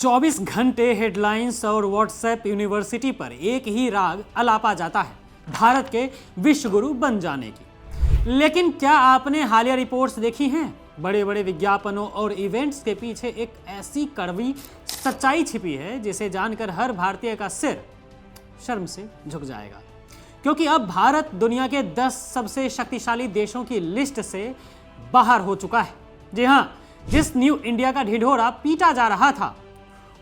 24 घंटे हेडलाइंस और WhatsApp university पर एक ही राग अलापा जाता है, भारत के विश्व गुरु बन जाने की। लेकिन क्या आपने हालिया रिपोर्ट्स देखी हैं? बड़े बड़े विज्ञापनों और इवेंट्स के पीछे एक ऐसी कड़वी सच्चाई छिपी है जिसे जानकर हर भारतीय का सिर शर्म से झुक जाएगा, क्योंकि अब भारत दुनिया के 10 सबसे शक्तिशाली देशों की लिस्ट से बाहर हो चुका है। जी हां, जिस न्यू इंडिया का ढिढोरा पीटा जा रहा था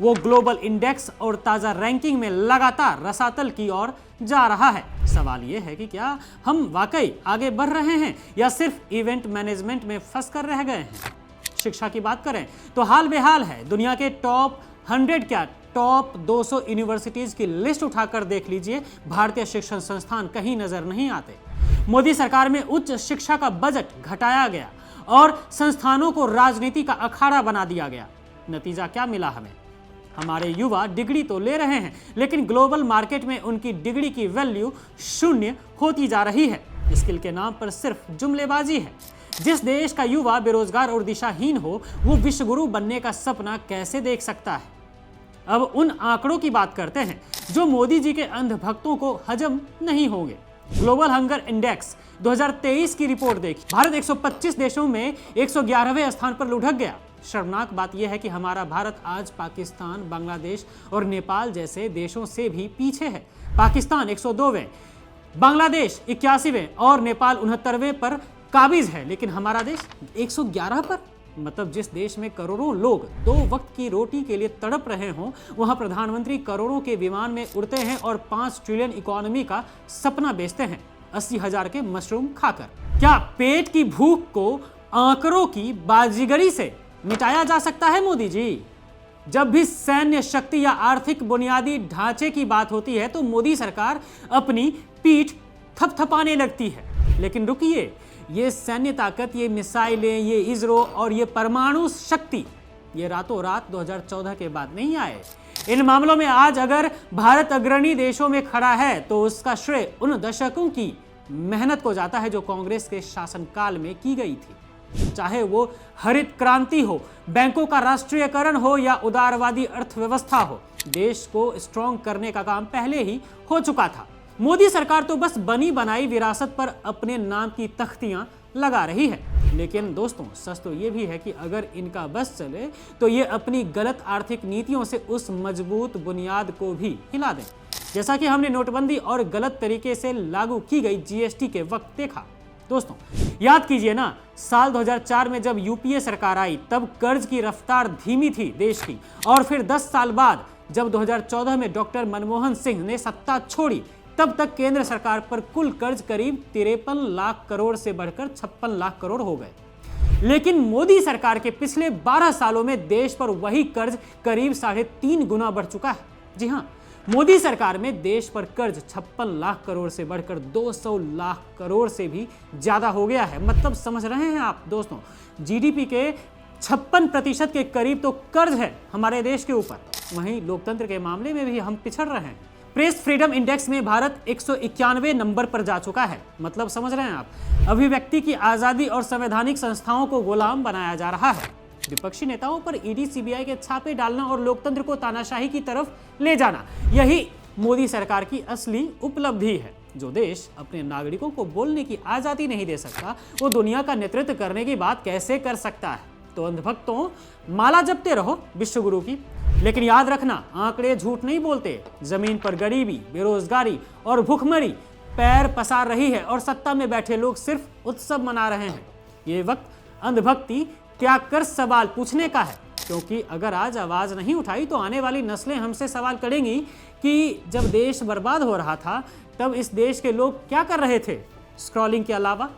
वो ग्लोबल इंडेक्स और ताजा रैंकिंग में लगातार रसातल की ओर जा रहा है। सवाल यह है कि क्या हम वाकई आगे बढ़ रहे हैं या सिर्फ इवेंट मैनेजमेंट में फंस कर रह गए हैं। शिक्षा की बात करें तो हाल बेहाल है। दुनिया के टॉप 100 क्या टॉप 200 यूनिवर्सिटीज की लिस्ट उठाकर देख लीजिए, भारतीय शिक्षण संस्थान कहीं नजर नहीं आते। मोदी सरकार में उच्च शिक्षा का बजट घटाया गया और संस्थानों को राजनीति का अखाड़ा बना दिया गया। नतीजा क्या मिला हमें? हमारे युवा डिग्री तो ले रहे हैं, लेकिन ग्लोबल मार्केट में उनकी डिग्री की वैल्यू शून्य होती जा रही है। स्किल के नाम पर सिर्फ जुमलेबाजी है। जिस देश का युवा बेरोजगार और दिशाहीन हो, वो विश्वगुरु बनने का सपना कैसे देख सकता है? अब उन आंकड़ों की बात करते हैं जो मोदी जी के अंधभक्तों को हजम नहीं होंगे। ग्लोबल हंगर इंडेक्स 2023 की रिपोर्ट देखी। भारत 125 देशों में 111वें स्थान पर लुढ़क गया। शर्मनाक बात यह है कि हमारा भारत आज पाकिस्तान, बांग्लादेश और नेपाल जैसे देशों से भी पीछे है। पाकिस्तान 102वें, बांग्लादेश 81वें और नेपाल 69वें पर काबिज है, लेकिन हमारा देश 111 पर। मतलब जिस देश में करोड़ों लोग 2 वक्त की रोटी के लिए तड़प रहे हों, वहां प्रधानमंत्री करोड़ों के विमान में उड़ते हैं और 5 ट्रिलियन इकोनॉमी का सपना बेचते हैं 80,000 के मशरूम खाकर। क्या पेट की भूख को आंकड़ों की बाजीगरी से मिटाया जा सकता है? मोदी जी, जब भी सैन्य शक्ति या आर्थिक बुनियादी ढांचे की बात होती है तो मोदी सरकार अपनी पीठ थपथपाने लगती है। लेकिन रुकिए, ये सैन्य ताकत, ये मिसाइलें, ये इसरो और ये परमाणु शक्ति, ये रातों रात 2014 के बाद नहीं आए। इन मामलों में आज अगर भारत अग्रणी देशों में खड़ा है तो उसका श्रेय उन दशकों की मेहनत को जाता है जो कांग्रेस के शासनकाल में की गई थी। चाहे वो हरित क्रांति हो, बैंकों का राष्ट्रीयकरण हो या उदारवादी अर्थव्यवस्था हो, देश को स्ट्रॉन्ग करने का काम पहले ही हो चुका था। मोदी सरकार तो बस बनी बनाई विरासत पर अपने नाम की तख्तियां लगा रही है। लेकिन दोस्तों, सच तो ये भी है कि अगर इनका बस चले तो ये अपनी गलत आर्थिक नीतियों से उस मजबूत बुनियाद को भी हिला दें, जैसा कि हमने नोटबंदी और गलत तरीके से लागू की गई जीएसटी के वक्त देखा। दोस्तों, याद कीजिए ना, साल 2004 में जब यूपीए सरकार आई तब कर्ज की रफ्तार धीमी थी देश की, और फिर 10 साल बाद जब 2014 में डॉक्टर मनमोहन सिंह ने सत्ता छोड़ी तब तक केंद्र सरकार पर कुल कर्ज करीब 53 लाख करोड़ से बढ़कर 56 लाख करोड़ हो गए। लेकिन मोदी सरकार के पिछले 12 सालों में देश पर वही कर्ज करीब 3.5 गुना बढ़ चुका है। जी हाँ, मोदी सरकार में देश पर कर्ज 56 लाख करोड़ से बढ़कर 200 लाख करोड़ से भी ज्यादा हो गया है। मतलब समझ रहे हैं आप दोस्तों, जीडीपी के 56% के करीब तो कर्ज है हमारे देश के ऊपर। वहीं लोकतंत्र के मामले में भी हम पिछड़ रहे हैं। प्रेस फ्रीडम इंडेक्स में भारत 191वें नंबर पर जा चुका है। मतलब समझ रहे हैं आप, अभिव्यक्ति की आजादी और संवैधानिक संस्थाओं को गुलाम बनाया जा रहा है। विपक्षी नेताओं पर ईडी, सीबीआई के छापे डालना और लोकतंत्र को तानाशाही की तरफ ले जाना, यही मोदी सरकार की असली उपलब्धि है। जो देश अपने नागरिकों को बोलने की आजादी नहीं दे सकता, वो दुनिया का नेतृत्व करने की बात कैसे कर सकता है? तो अंधभक्तों, माला जपते रहो विश्वगुरु की, लेकिन याद रखना, आंकड़े झूठ नहीं बोलते। जमीन पर गरीबी, बेरोजगारी और भूखमरी पैर पसार रही है और सत्ता में बैठे लोग सिर्फ उत्सव मना रहे हैं। ये वक्त अंधभक्ति त्याग कर सवाल पूछने का है, क्योंकि अगर आज आवाज नहीं उठाई तो आने वाली नस्लें हमसे सवाल करेंगी कि जब देश बर्बाद हो रहा था तब इस देश के लोग क्या कर रहे थे स्क्रॉलिंग के अलावा।